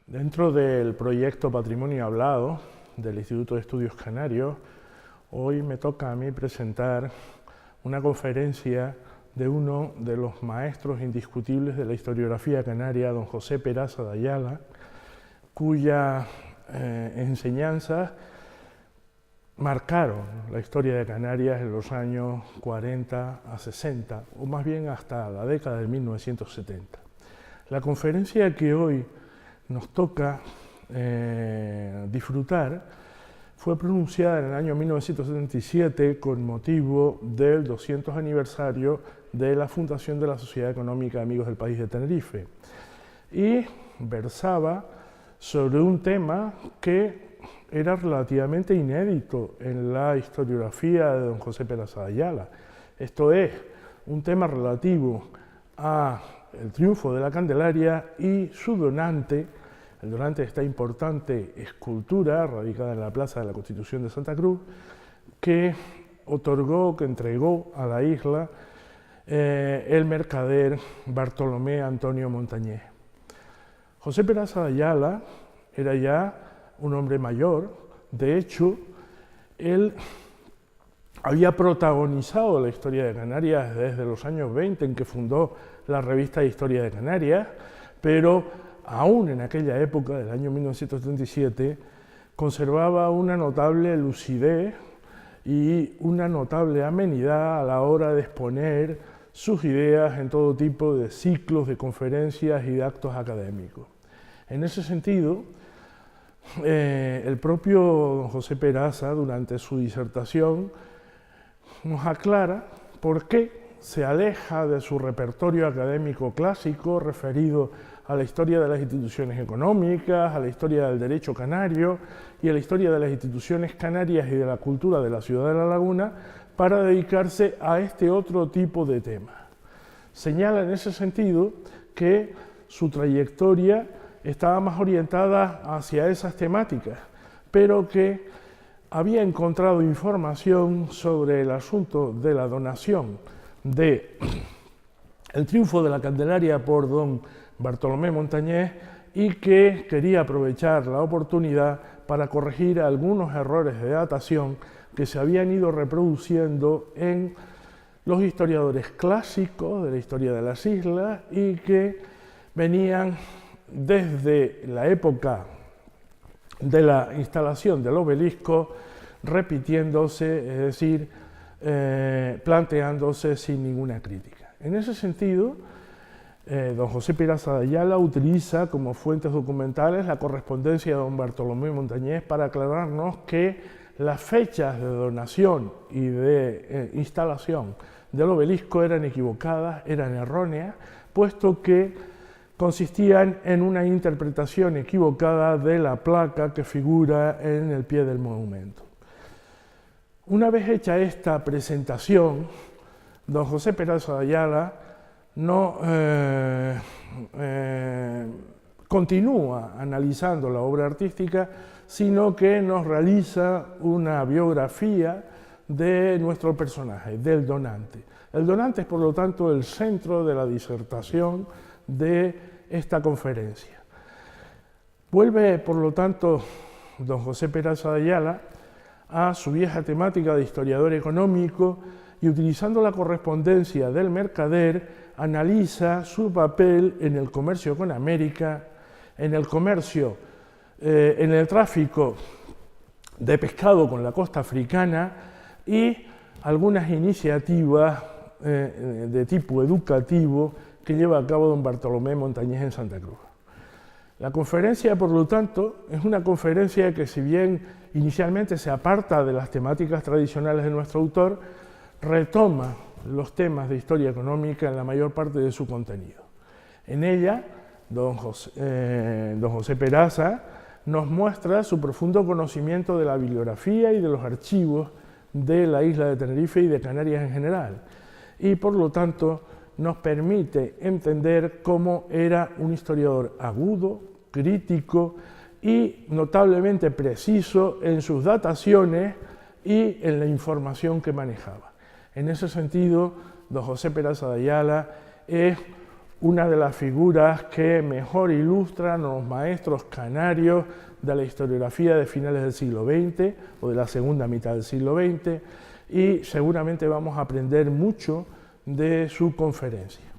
Dentro del proyecto Patrimonio Hablado del Instituto de Estudios Canarios, hoy me toca a mí presentar una conferencia de uno de los maestros indiscutibles de la historiografía canaria, don José Peraza de Ayala, cuyas enseñanzas marcaron la historia de Canarias en los años 40 a 60, o más bien hasta la década de 1970. La conferencia que hoy nos toca disfrutar fue pronunciada en el año 1977 con motivo del 200 aniversario de la fundación de la Sociedad Económica Amigos del País de Tenerife y versaba sobre un tema que era relativamente inédito en la historiografía de don José Peraza de Ayala. Esto es, un tema relativo a el triunfo de la Candelaria y su donante, el donante de esta importante escultura radicada en la Plaza de la Constitución de Santa Cruz, que entregó a la isla el mercader Bartolomé Antonio Montañés. José Peraza de Ayala era ya un hombre mayor. De hecho, él había protagonizado la historia de Canarias desde los años 20, en que fundó la revista Historia de Canarias, pero aún en aquella época, del año 1977, conservaba una notable lucidez y una notable amenidad a la hora de exponer sus ideas en todo tipo de ciclos de conferencias y de actos académicos. En ese sentido, el propio don José Peraza, durante su disertación, nos aclara por qué se aleja de su repertorio académico clásico referido a la historia de las instituciones económicas, a la historia del derecho canario y a la historia de las instituciones canarias y de la cultura de la ciudad de La Laguna, para dedicarse a este otro tipo de temas. Señala en ese sentido que su trayectoria estaba más orientada hacia esas temáticas, pero que había encontrado información sobre el asunto de la donación del triunfo de la Candelaria por don Bartolomé Montañés y que quería aprovechar la oportunidad para corregir algunos errores de datación que se habían ido reproduciendo en los historiadores clásicos de la historia de las islas y que venían desde la época de la instalación del obelisco repitiéndose, es decir, planteándose sin ninguna crítica. En ese sentido, don José Peraza de Ayala utiliza como fuentes documentales la correspondencia de don Bartolomé Montañés para aclararnos que las fechas de donación y de instalación del obelisco eran equivocadas, eran erróneas, puesto que consistían en una interpretación equivocada de la placa que figura en el pie del monumento. Una vez hecha esta presentación, don José Peraza de Ayala no continúa analizando la obra artística, sino que nos realiza una biografía de nuestro personaje, del donante. El donante es, por lo tanto, el centro de la disertación de esta conferencia. Vuelve, por lo tanto, don José Peraza de Ayala a su vieja temática de historiador económico y, utilizando la correspondencia del mercader, analiza su papel en el comercio con América, en el comercio, en el tráfico de pescado con la costa africana y algunas iniciativas de tipo educativo que lleva a cabo don Bartolomé Montañés en Santa Cruz. La conferencia, por lo tanto, es una conferencia que, si bien inicialmente se aparta de las temáticas tradicionales de nuestro autor, retoma los temas de historia económica en la mayor parte de su contenido. En ella, don José Peraza nos muestra su profundo conocimiento de la bibliografía y de los archivos de la isla de Tenerife y de Canarias en general, y por lo tanto nos permite entender cómo era un historiador agudo, crítico y notablemente preciso en sus dataciones y en la información que manejaba. En ese sentido, don José Peraza de Ayala es una de las figuras que mejor ilustran a los maestros canarios de la historiografía de finales del siglo XX o de la segunda mitad del siglo XX, y seguramente vamos a aprender mucho de su conferencia.